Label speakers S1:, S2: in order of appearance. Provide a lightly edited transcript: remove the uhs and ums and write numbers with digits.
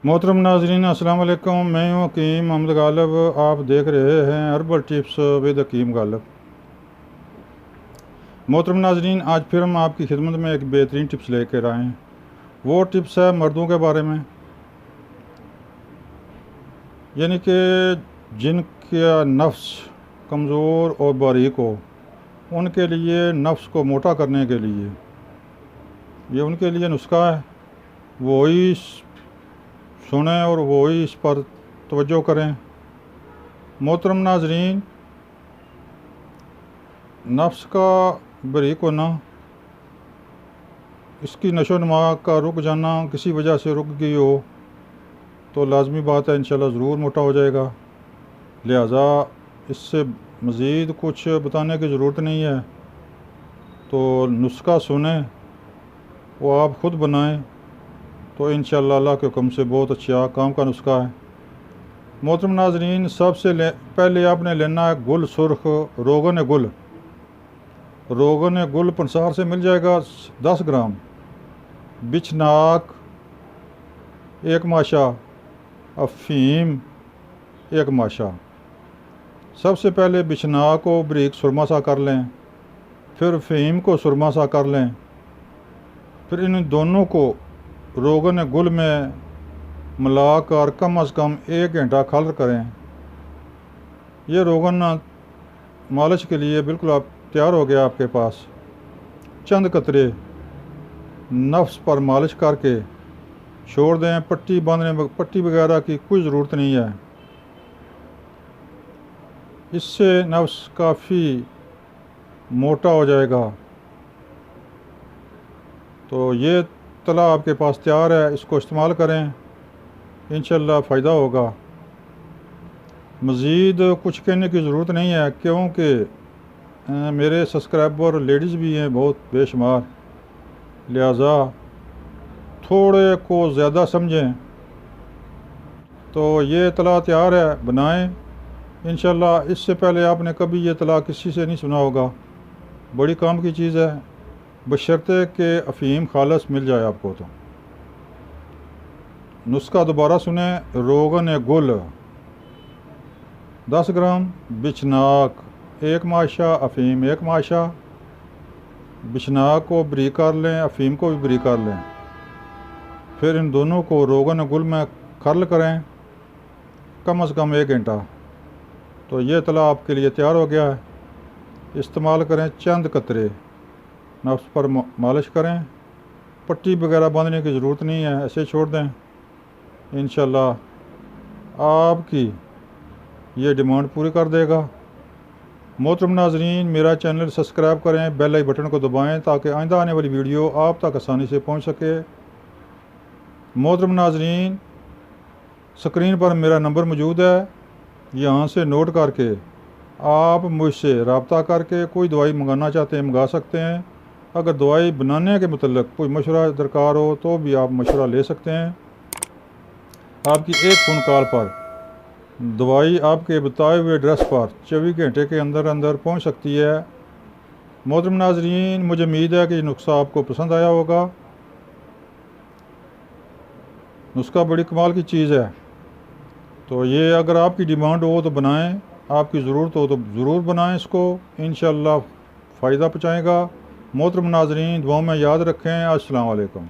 S1: मोहतरम नाजरीन अस्सलाम वालेकुम। मैं हूँ हकीम मोहम्मद गालिब। आप देख रहे हैं हर्बल टिप्स विद हकीम गालिब। मोहतरम नाजरीन, आज फिर हम आपकी खिदमत में एक बेहतरीन टिप्स लेकर आए हैं। वो टिप्स है मर्दों के बारे में, यानी कि जिनका नफ्स कमज़ोर और बारीक हो, उनके लिए नफ्स को मोटा करने के लिए ये उनके लिए नुस्खा है। वही सुनें और वही इस पर तवज्जो करें। मोहतरम नाजरीन, नफ्स का बारीक होना, इसकी नशो नुमा का रुक जाना किसी वजह से रुक गई हो तो लाजमी बात है इंशाल्लाह ज़रूर मोटा हो जाएगा। लिहाजा इससे मज़ीद कुछ बताने की ज़रूरत नहीं है। तो नुस्खा सुने, वो आप ख़ुद बनाएं तो इंशाल्लाह अल्लाह के हुक्म से बहुत अच्छा काम का नुस्खा है। मोहतरम नाजरीन, सबसे पहले आपने लेना है गुल सुर्ख रोगन गुल। रोगन गुल पंसार से मिल जाएगा 10 ग्राम, बिछनाक 1 माशा, अफीम 1 माशा। सबसे पहले बिछनाक को बारीक सुरमा सा कर लें, फिर अफीम को सुरमा सा कर लें, फिर इन दोनों को रोगन गुल में मिलाकर कम अज़ कम 1 घंटा खल करें। ये रोगन मालिश के लिए बिल्कुल आप तैयार हो गया आपके पास। चंद कतरे नफ्स पर मालिश करके छोड़ दें। पट्टी वगैरह की कोई ज़रूरत नहीं है। इससे नफ्स काफ़ी मोटा हो जाएगा। तो ये तला आपके पास तैयार है, इसको इस्तेमाल करें, इंशाल्लाह फ़ायदा होगा। मज़ीद कुछ कहने की ज़रूरत नहीं है, क्योंकि मेरे सब्सक्राइबर लेडीज़ भी हैं बहुत बेशुमार। लिहाजा थोड़े को ज़्यादा समझें। तो ये तला तैयार है, बनाएं इंशाल्लाह। इससे पहले आपने कभी ये तला किसी से नहीं सुना होगा। बड़ी काम की चीज़ है, बशर्ते कि अफ़ीम खालस मिल जाए आपको। तो नुस्खा दोबारा सुने। रोगन गुल 10 ग्राम, बिछनाक 1 माशा, अफ़ीम 1 माशा। बिछनाक को बारीक कर लें, अफ़ीम को भी बारीक कर लें, फिर इन दोनों को रोगन गुल में खरल करें कम अज़ कम 1 घंटा। तो ये तला आपके लिए तैयार हो गया है। इस्तेमाल करें। चंद कतरे नफ्स पर मालिश करें। पट्टी वगैरह बांधने की ज़रूरत नहीं है, ऐसे छोड़ दें। इंशाल्लाह आपकी ये डिमांड पूरी कर देगा। मोहतरम नाजरीन, मेरा चैनल सब्सक्राइब करें, बेल आई बटन को दबाएं ताकि आइंदा आने वाली वीडियो आप तक आसानी से पहुंच सके। मोहतरम नाजरीन, स्क्रीन पर मेरा नंबर मौजूद है, यहाँ से नोट करके आप मुझसे रब्ता करके कोई दवाई मंगाना चाहते हैं मंगा सकते हैं। अगर दवाई बनाने के मतलब कोई मशवरा दरकार हो तो भी आप मशवरा ले सकते हैं। आपकी एक फ़ोन कॉल पर दवाई आपके बताए हुए एड्रेस पर 24 घंटे के अंदर अंदर पहुंच सकती है। मोहतरम नाजरीन, मुझे उम्मीद है कि नुस्खा आपको पसंद आया होगा। नुस्खा बड़ी कमाल की चीज़ है। तो ये अगर आपकी डिमांड हो तो बनाएं, आपकी ज़रूरत हो तो ज़रूर बनाएं इसको, इंशाल्लाह फ़ायदा पहुँचाएगा। मोहतरम नाजरीन, दुआ में याद रखें। अस्सलाम वालेकुम।